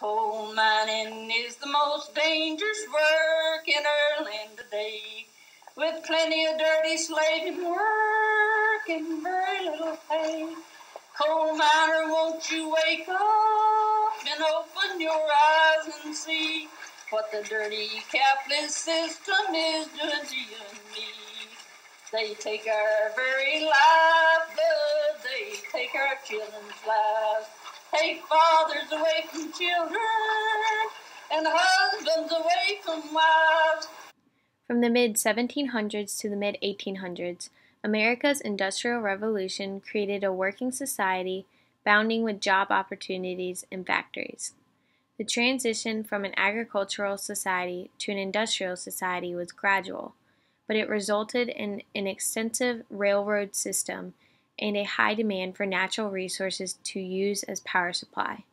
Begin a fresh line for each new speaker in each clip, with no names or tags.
Coal mining is the most dangerous work in our land today, with plenty of dirty slaving work and very little pay. Coal miner, won't you wake up and open your eyes and see what the dirty capitalist system is doing to you and me? They take our very lifeblood, they take our children's lives, take fathers away from children and husbands away from wives.
From the mid-1700s to the mid-1800s, America's Industrial Revolution created a working society bounding with job opportunities in factories. The transition from an agricultural society to an industrial society was gradual, but it resulted in an extensive railroad system and a high demand for natural resources to use as power supply.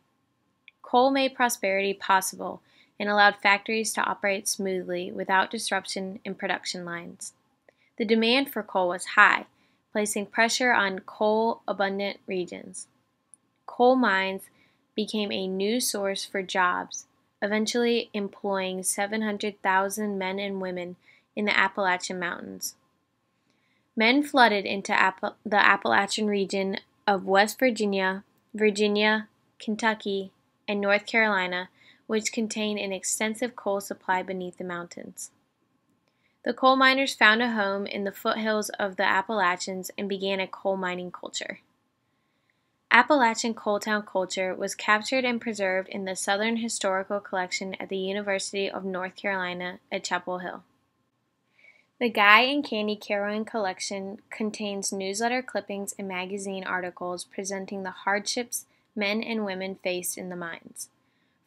Coal made prosperity possible and allowed factories to operate smoothly without disruption in production lines. The demand for coal was high, placing pressure on coal-abundant regions. Coal mines became a new source for jobs, eventually employing 700,000 men and women in the Appalachian Mountains. Men flooded into the Appalachian region of West Virginia, Kentucky, and North Carolina, which contained an extensive coal supply beneath the mountains. The coal miners found a home in the foothills of the Appalachians and began a coal mining culture. Appalachian coal town culture was captured and preserved in the Southern Historical Collection at the University of North Carolina at Chapel Hill. The Guy and Candy Carolyn collection contains newsletter clippings and magazine articles presenting the hardships men and women faced in the mines.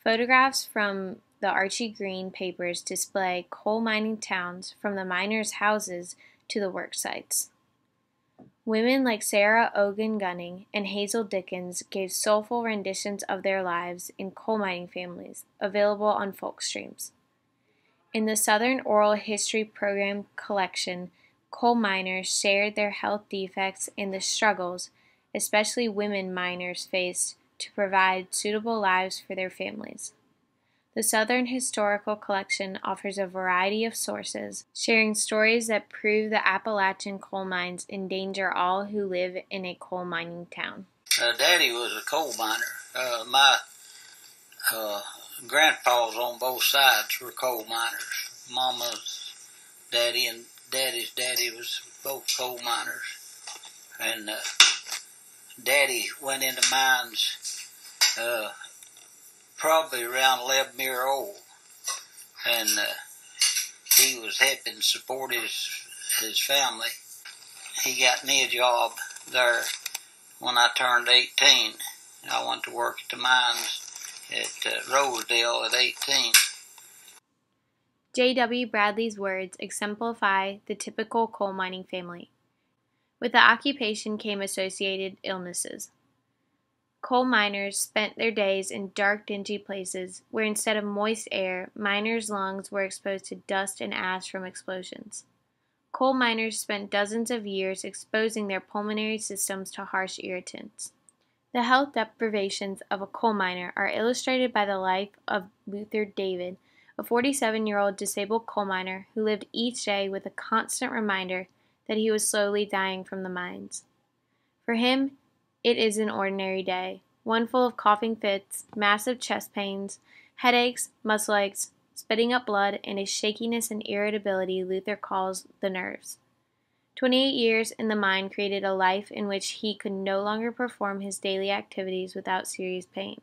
Photographs from the Archie Green papers display coal mining towns from the miners' houses to the work sites. Women like Sarah Ogan Gunning and Hazel Dickens gave soulful renditions of their lives in coal mining families, available on folk streams. In the Southern Oral History Program collection, coal miners shared their health defects and the struggles, especially women miners faced, to provide suitable lives for their families. The Southern Historical Collection offers a variety of sources, sharing stories that prove the Appalachian coal mines endanger all who live in a coal mining town.
Daddy was a coal miner. My grandpas on both sides were coal miners. Mama's daddy and Daddy's daddy was both coal miners. And Daddy went into mines probably around 11 years old, and he was helping support his family. He got me a job there when I turned 18. I went to work at the mines at Rosedale at 18.
J.W. Bradley's words exemplify the typical coal mining family. With the occupation came associated illnesses. Coal miners spent their days in dark, dingy places where instead of moist air, miners' lungs were exposed to dust and ash from explosions. Coal miners spent dozens of years exposing their pulmonary systems to harsh irritants. The health deprivations of a coal miner are illustrated by the life of Luther David, a 47-year-old disabled coal miner who lived each day with a constant reminder that he was slowly dying from the mines. For him, it is an ordinary day, one full of coughing fits, massive chest pains, headaches, muscle aches, spitting up blood, and a shakiness and irritability Luther calls the nerves. 28 years in the mine created a life in which he could no longer perform his daily activities without serious pain.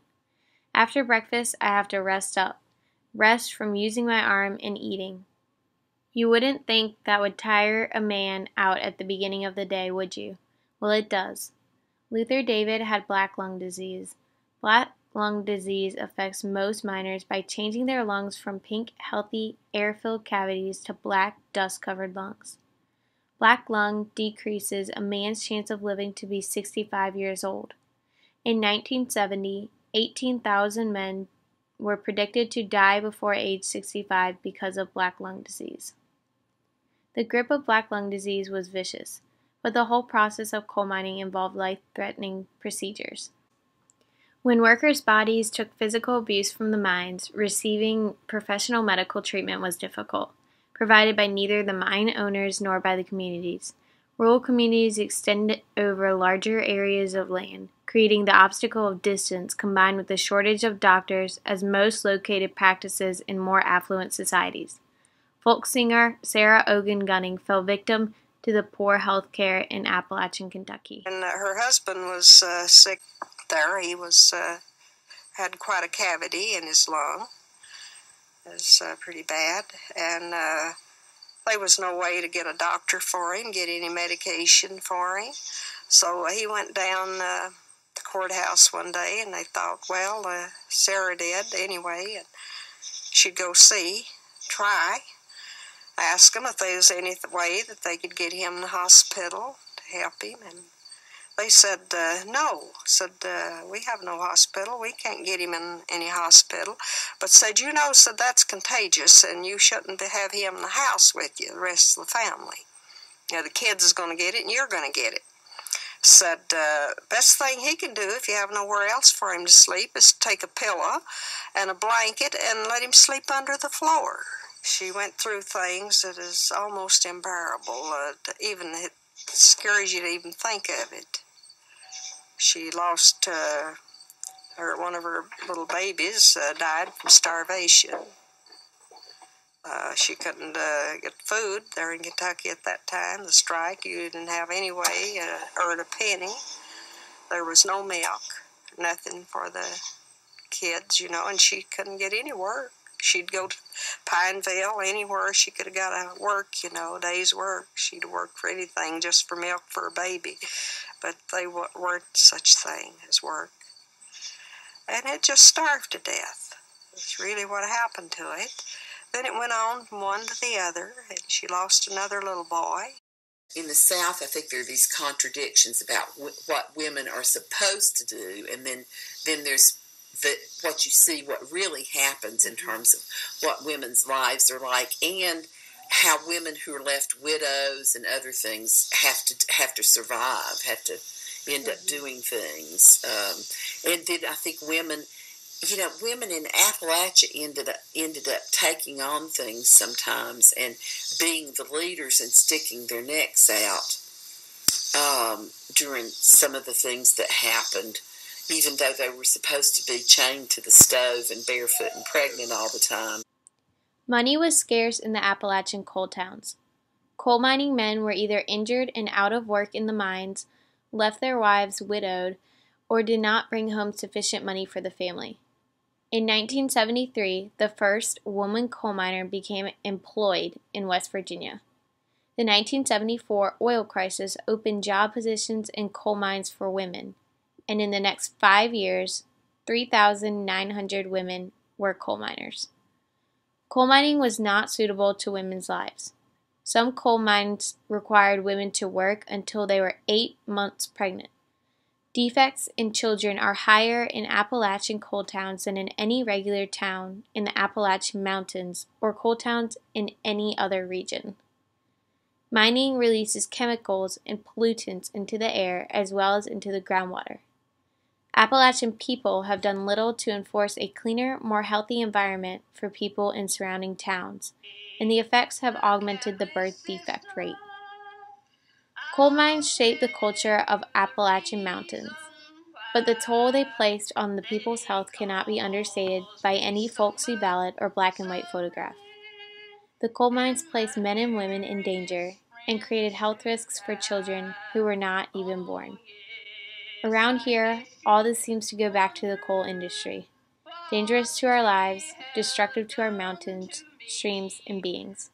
After breakfast, I have to rest from using my arm and eating. You wouldn't think that would tire a man out at the beginning of the day, would you? Well, it does. Luther David had black lung disease. Black lung disease affects most miners by changing their lungs from pink, healthy, air-filled cavities to black, dust-covered lungs. Black lung decreases a man's chance of living to be 65 years old. In 1970, 18,000 men were predicted to die before age 65 because of black lung disease. The grip of black lung disease was vicious, but the whole process of coal mining involved life-threatening procedures. When workers' bodies took physical abuse from the mines, receiving professional medical treatment was difficult, provided by neither the mine owners nor by the communities. Rural communities extended over larger areas of land, creating the obstacle of distance combined with the shortage of doctors as most located practices in more affluent societies. Folk singer Sarah Ogan Gunning fell victim to the poor health care in Appalachian, Kentucky.
And her husband was sick there. He was had quite a cavity in his lung. It was pretty bad. And there was no way to get a doctor for him, get any medication for him. So he went down the courthouse one day, and they thought, well, Sarah did anyway, and she'd go try. Ask them if there was any way that they could get him in the hospital to help him, and they said no. Said, we have no hospital. We can't get him in any hospital. But said, said that's contagious, and you shouldn't have him in the house with you, the rest of the family. The kids is going to get it, and you're going to get it. Said, best thing he can do if you have nowhere else for him to sleep is take a pillow and a blanket and let him sleep under the floor. She went through things that is almost unbearable. It scares you to even think of it. She lost one of her little babies, died from starvation. She couldn't get food there in Kentucky at that time. The strike, you didn't have any way to earn a penny. There was no milk, nothing for the kids, and she couldn't get any work. She'd go to Pineville, anywhere she could have got a work, a day's work. She'd work for anything just for milk for her baby. But they weren't such thing as work. And it just starved to death. That's really what happened to it. Then it went on from one to the other, and she lost another little boy.
In the South, I think there are these contradictions about what women are supposed to do, and then there's what you see, what really happens in terms of what women's lives are like, and how women who are left widows and other things have to survive, have to end up doing things. And then I think women in Appalachia ended up taking on things sometimes and being the leaders and sticking their necks out during some of the things that happened, even though they were supposed to be chained to the stove and barefoot and pregnant all the time.
Money was scarce in the Appalachian coal towns. Coal mining men were either injured and out of work in the mines, left their wives widowed, or did not bring home sufficient money for the family. In 1973, the first woman coal miner became employed in West Virginia. The 1974 oil crisis opened job positions in coal mines for women, and in the next 5 years, 3,900 women were coal miners. Coal mining was not suitable to women's lives. Some coal mines required women to work until they were 8 months pregnant. Defects in children are higher in Appalachian coal towns than in any regular town in the Appalachian Mountains or coal towns in any other region. Mining releases chemicals and pollutants into the air as well as into the groundwater. Appalachian people have done little to enforce a cleaner, more healthy environment for people in surrounding towns, and the effects have augmented the birth defect rate. Coal mines shape the culture of Appalachian Mountains, but the toll they placed on the people's health cannot be understated by any folksy ballad or black and white photograph. The coal mines placed men and women in danger and created health risks for children who were not even born. Around here, all this seems to go back to the coal industry. Dangerous to our lives, destructive to our mountains, streams, and beings.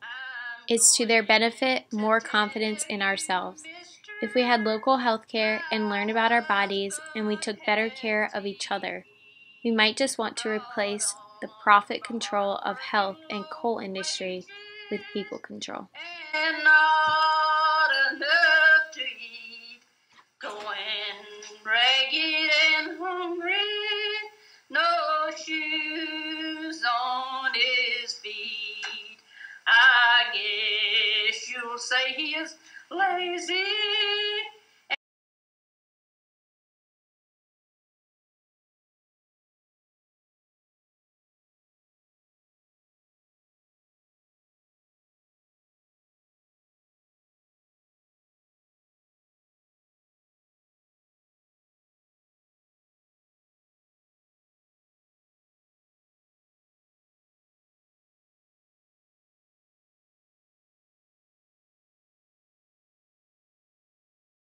It's to their benefit more confidence in ourselves. If we had local health care and learned about our bodies and we took better care of each other, we might just want to replace the profit control of health and coal industry with people control.
And not enough to eat, going ragged and hungry, no shoes on his feet. I guess you'll say he is lazy